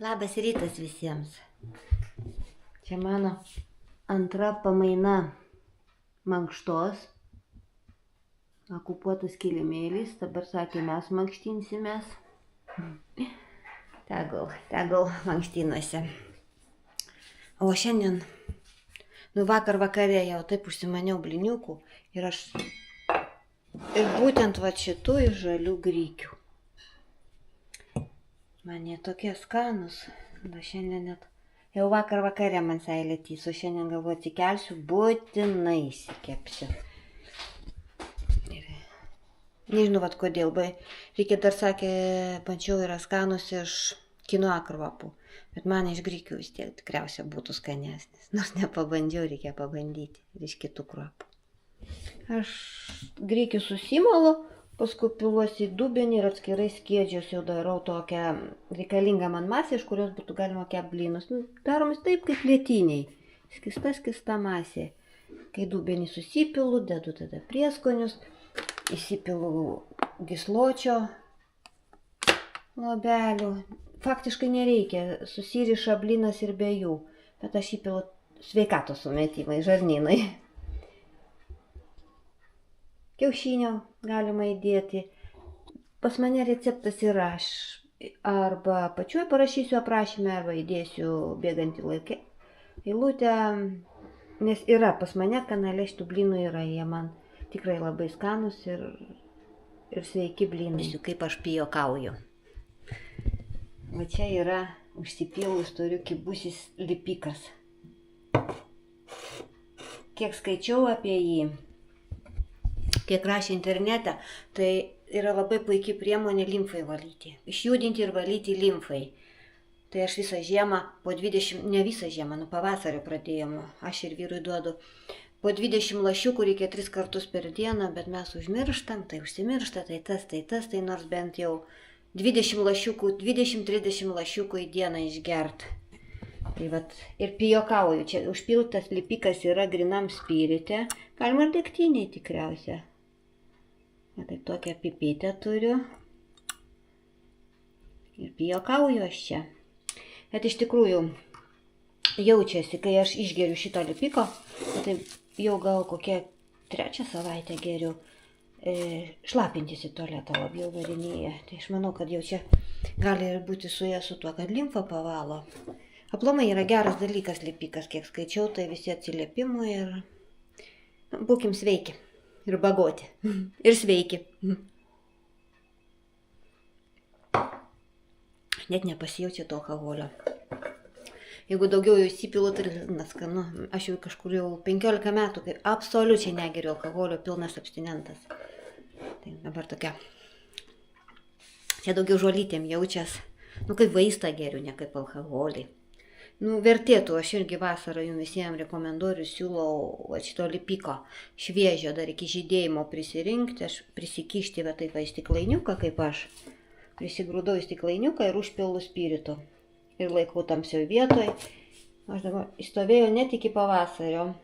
Labas rytas visiems. Čia mano antra pamaina mankštos. Okupuotas kilimėlis. Dabar sakė, mes mankštinsimės. Tegul mankštinuosi. O šiandien, vakar vakare jau taip užsimaniau bliniukų ir būtent va šitų iš žalių grikių. Man jie tokie skanus, šiandien net, jau vakar vakare man seilė tys, o šiandien galvoju atsikelsiu, būtinai įsikepsiu. Nežinau, vat kodėl, reikia dar sakė, pačiau yra skanus iš kinoa kruopų, bet man iš grikių vis tiek tikriausiai būtų skanesnis, nors nepabandžiau, reikia pabandyti ir iš kitų kruopų. Aš grikių susimalu, paskui piluosi į dubenį ir atskirai skiedžius jau darau tokią reikalingą man masę, iš kurios būtų galima kept blynus. Daromis taip kaip lietiniai, skista masė. Kai dubenį susipilu, dedu tada prieskonius, įsipilu gysločio lobelių. Faktiškai nereikia, susiriša blynas ir be jų, bet aš įpilu sveikatos sumetimai, žarnynai. Kiaušinio galima įdėti. Pas mane receptas yra, aš arba pačioj parašysiu aprašymę, arba įdėsiu bėgantį laiką eilutę, nes yra pas mane kanale šitų blynų yra, jie man tikrai labai skanus ir sveiki blynai. Kaip aš pijokauju. Va čia yra užsipilus turiu kibusis lipikas. Kiek skaičiau apie jį, kiek rašė internete, tai yra labai puikiai priemonė limfai valyti. Išjudinti ir valyti limfai. Tai aš visą žiemą, ne visą žiemą, pavasario pradėjom, aš ir vyrui duodu. Po 20 lašiukų reikia 3 kartus per dieną, bet mes užmirštam, tai užsimiršta, tai tas, tai nors bent jau 20-30 lašiukų į dieną išgert. Tai vat, ir pijokauju, čia užpiltas lipikas yra grinam spirite, galima ir degtiniai tikriausia. Tai tokią pipetę turiu. Ir pijokauju aš čia. Bet iš tikrųjų jaučiasi, kai aš išgeriu šito lipiko, tai jau gal kokią 3 savaitę geriu, šlapintis į tualetą labiau varinėje. Tai aš manau, kad jau čia gali ir būti su tuo, kad limfa pavalo. Aplamai yra geras dalykas lipikas, kiek skaičiau, tai visi atsiliepimai ir būkim sveiki ir bagoti ir sveiki. Net nepasijaučia to alkoholio. Jeigu daugiau jau įsipilu, tai neskanu. Aš jau kažkur jau 15 metų, kai absoliučiai negeriu alkoholio, pilnas abstinentas. Tai dabar tokia. Čia daugiau žolytėm jaučias, kaip vaistą geriu, ne kaip alkoholį. Vertėtų, aš irgi vasarą jums visiems rekomenduoju ir siūlau šito lipiko šviežio dar iki žydėjimo prisirinkti, aš prisikišti va taip į stiklainiuką, kaip aš prisigrūdau į stiklainiuką ir užpilu spiritu. Ir laikau tamsioj vietoj. Aš dabar įstovėjau net iki pavasario.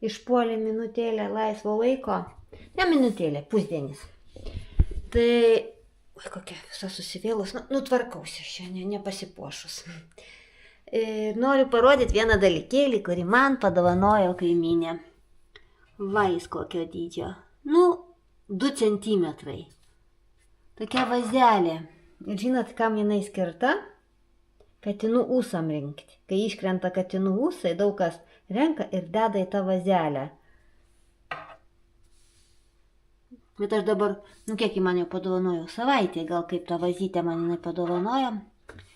Išpuolė minutėlę laisvo laiko. Ne minutėlė, pusdienis. Tai kokia visa susivėlus, tvarkausi šiandien, nepasipuošus. Noriu parodyti vieną dalykėlį, kurį man padovanojo kaimynė. Vais kokio dydžio. 2 centimetrai. Tokia vazelė. Ir žinot, kam jinai skirta? Katinų ūsam rinkti. Kai iškrenta katinų ūsai, daug kas renka ir deda į tą vazelę. Bet aš dabar, kiek į man jau padovanojo, savaitė, gal kaip tą vazytę man jinai padovanojo.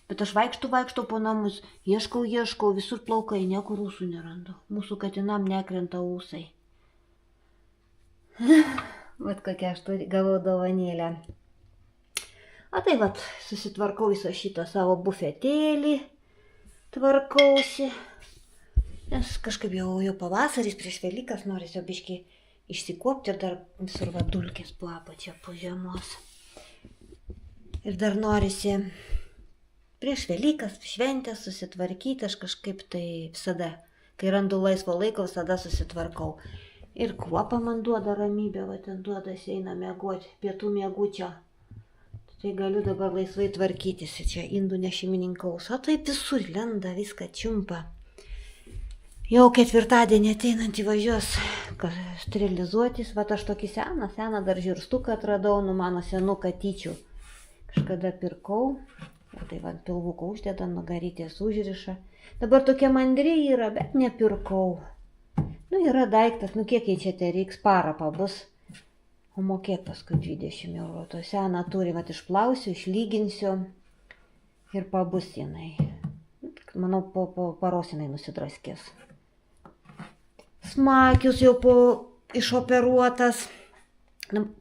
Bet aš vaikštau po namus, ieškau, visur plaukai, niekur ūsų nerandu. Mūsų katinam nekrenta ūsai. Vat kokia aš gavau dovanėlę. O tai vat, susitvarkau viso šito savo bufetėlį, tvarkausi. Nes kažkaip jau pavasaris prieš Velykas norisi jau biškį išsikuopti ir dar visur va dulkės po apačia po žiemos. Ir dar norisi prieš Velykas šventės susitvarkyti, aš kažkaip tai visada, kai randu laisvo laiko, visada susitvarkau. Ir kruopa man duoda ramybę, va ten duoda, eina miegoti, pietų miegučio. Tai galiu dabar laisvai tvarkytis, čia indų nešeimininkaus. O taip visur lenda, viską čiumpa. Jau ketvirtadienį ateinantį važiuos sterilizuotis, va aš tokį seną dar žirstuką atradau, mano senų katyčių. Kažkada pirkau, o tai va pilvuką uždeda, nugarytės užriša. Dabar tokia mandri yra, bet nepirkau. Yra daiktas, kiek jai čia tai reiks, parą pabus. O mokėk paskui 20 eurų. To seną turi, va išplausiu, išlyginsiu ir pabus jinai. Manau, po paros jinai nusidraskės. Smakius jau išoperuotas.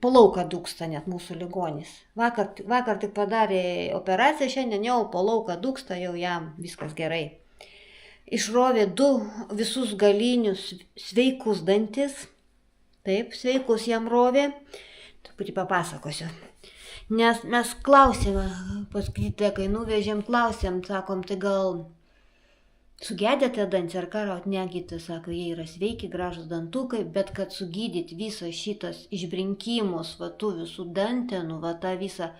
Po lauką dūksta net mūsų ligonis. Vakar tik padarė operaciją, šiandien jau po lauką dūksta, jau jam viskas gerai. Išrovė 2 visus galinius sveikus dantis. Taip, sveikus jam rovė. Truputį papasakosiu. Nes mes klausėme, paskui kai nuvežėm, klausėm, sakom, tai gal sugedėte dantį ar ką, negyti, sako, jie yra sveiki, gražus dantukai, bet kad sugydyti visą šitas išbrinkimus, va tų visų dantenų, va tą visą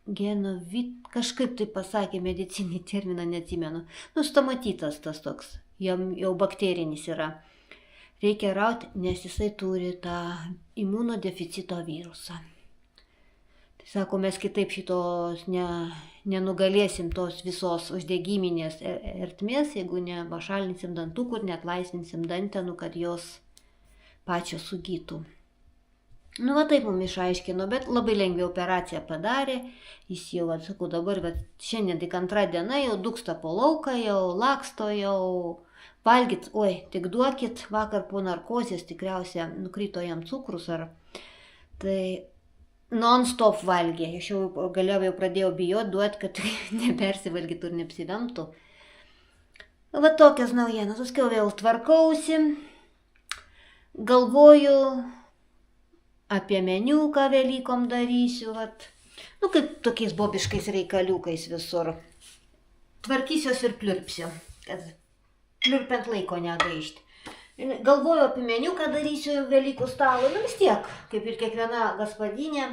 genovit, kažkaip tai pasakė medicinį terminą, neatsimenu. Stomatitas tas toks, jau bakterinis yra. Reikia rauti, nes jisai turi tą imunodeficito virusą. Tai sako, mes kitaip šitos nenugalėsim tos visos uždegiminės ertmės, jeigu nepašalinsim dantukų ir neatlaisvinsim dantenų, kad jos pačios sugytų. Va taip mums išaiškino, bet labai lengvai operaciją padarė. Jis jau, atsakau, dabar, šiandien tik 2 diena, jau dūksta po lauką, jau laksto, jau valgyt, tik duokit, vakar po narkozės tikriausiai nukrito jam cukrus ar. Tai non-stop valgė, aš jau galėjau pradėjau bijoti duoti, kad nepersivalgytų ir neapsivemtų. Va tokias naujienas, paskui vėl tvarkausi, galvoju apie meniuką Velykom darysiu, kaip tokiais bobiškais reikaliukais visur. Tvarkysiuos ir pliurpsiu, kad pliurpiant laiko negaišti. Galvoju apie meniuką darysiu Velykų stalo, vis tiek, kaip ir kiekviena gaspadinė,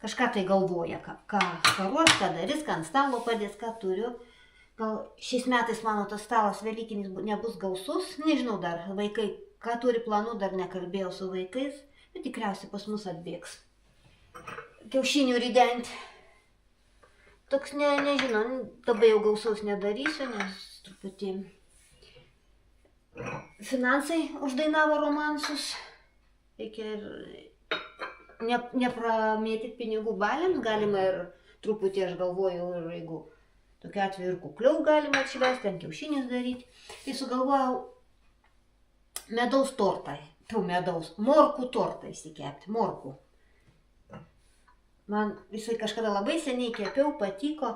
kažką tai galvoja, ką paruoš, ką darys, ką ant stalo padės, ką turiu. Gal šiais metais mano tas stalas velykinis nebus gausus, nežinau dar, vaikai, ką turi planų, dar nekalbėjau su vaikais. Bet tikriausiai pas mus atbėgs. Kiaušinių rident. Toks, nežinau, labai jau gausaus nedarysiu, nes truputį finansai uždainavo romansus. Reikia ir nepramėtyti pinigų baliams, galima ir truputį, aš galvoju, ir jeigu tokiu atveju ir kukliau galima atšvesti, ant kiaušinius daryti. Tai sugalvojau medaus tortai. Morkų tortą įsikepti, morkų. Man visai kažkada labai seniai kepiau, patiko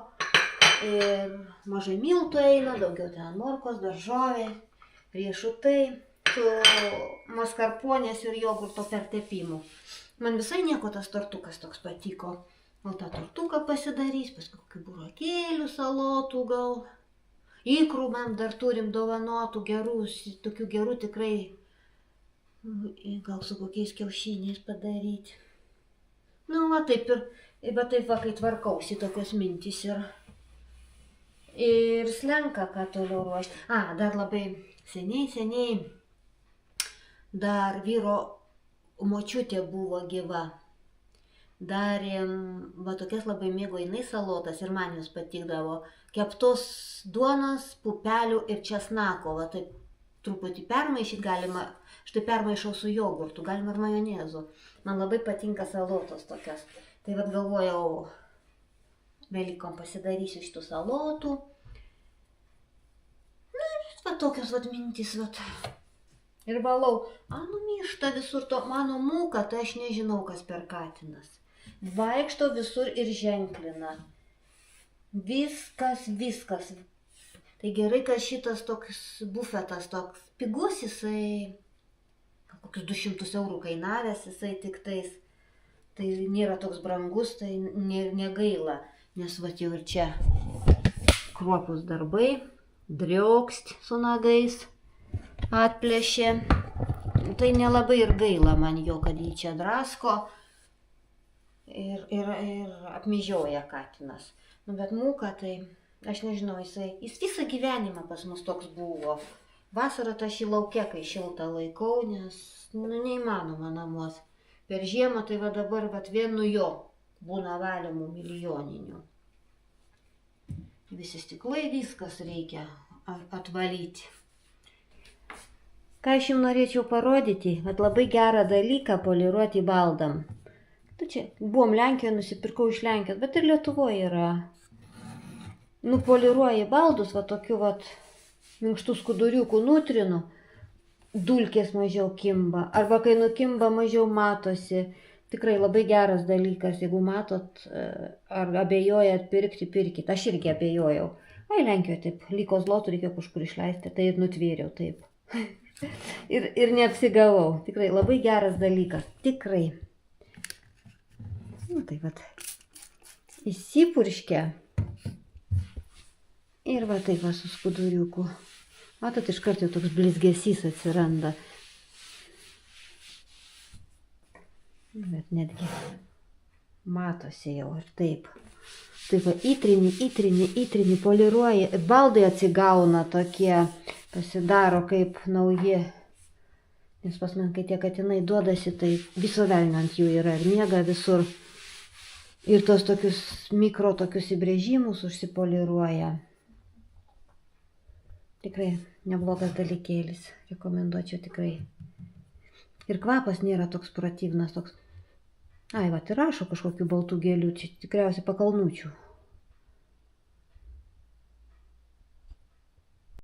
ir mažai miltų eina, daugiau ten morkos, daržovė, riešutai, su maskarponės ir jogurto pertepimu. Man visai nieko tas tortukas toks patiko. Gal tą tortuką pasidarys, paskui kokių burokėlių, salotų gal. Ikrų man dar turim dovanotų gerų, tokių gerų tikrai. Gal su kokiais kiaušiniais padaryti. Taip kai tvarkausi, tokios mintys yra. Ir slenka, ką toliau ruošti. Dar labai seniai, dar vyro močiutė buvo gyva. Darėm, tokias labai mėgo jinai salotas ir man jos patikdavo. Keptos duonos, pupelių ir česnako, taip truputį permaišyti galima. Štai permaišau su jogurtu, galima ir majonezu. Man labai patinka salotos tokios. Tai galvojau, Velykom pasidarysiu šitų salotų. Tokios mintys, Ir valau, numiršta visur to mano mūka, tai aš nežinau, kas per katinas. Vaikšto visur ir ženklina. Viskas. Tai gerai, kad šitas toks bufetas, toks pigus, jisai kokius 200 eurų kainavęs, jisai tik tais. Tai nėra toks brangus, tai negaila. Nes jau ir čia kruopus darbai, driokst su nagais. atplėšė. Tai nelabai ir gaila man jo, kad jį čia drasko ir apmyžioja katinas. Nu, bet Mūka, tai aš nežinau, jis visą gyvenimą pas mus toks buvo. Vasarą aš jį lauke, kai šiltą laikau, nes neįmanoma namuos. Per žiemą tai va dabar vienu jo būna valymų milijoninių. Visi stiklai, viskas reikia atvalyti. Ką aš jums norėčiau parodyti, kad labai gerą dalyką poliruoti baldam. Tu čia buvom Lenkijoje, nusipirkau iš Lenkijos, bet ir Lietuvoje yra. Nupoliruoji baldus, tokiu minkštų skuduriukų nutrinu, dulkės mažiau kimba, arba kai nukimba mažiau matosi. Tikrai labai geras dalykas, jeigu matot ar abejojat pirkti, pirkit. Aš irgi abejojau. Lenkijoje taip, liko zlotų reikėjo kažkur išleisti, tai ir nutvėriau taip. ir neapsigavau. Tikrai labai geras dalykas. Tikrai. Nu, tai įsipurškia. Ir taip su skuduriuku. Matot, iš karto toks blizgesys atsiranda. Bet netgi matosi jau ir taip. Taip įtrini, poliruoji. Baldai atsigauna tokie, pasidaro kaip nauji. Nes pas man, kai tie katinai duodasi, tai viso velnio ant jų yra ir miega visur. Ir tos tokius tokius įbrėžimus užsipoliruoja. Tikrai neblogas dalykėlis. Rekomenduočiau tikrai. Ir kvapas nėra toks protyvnas, toks. Ir rašo kažkokių baltų gėlių, čia tikriausiai pakalnučių.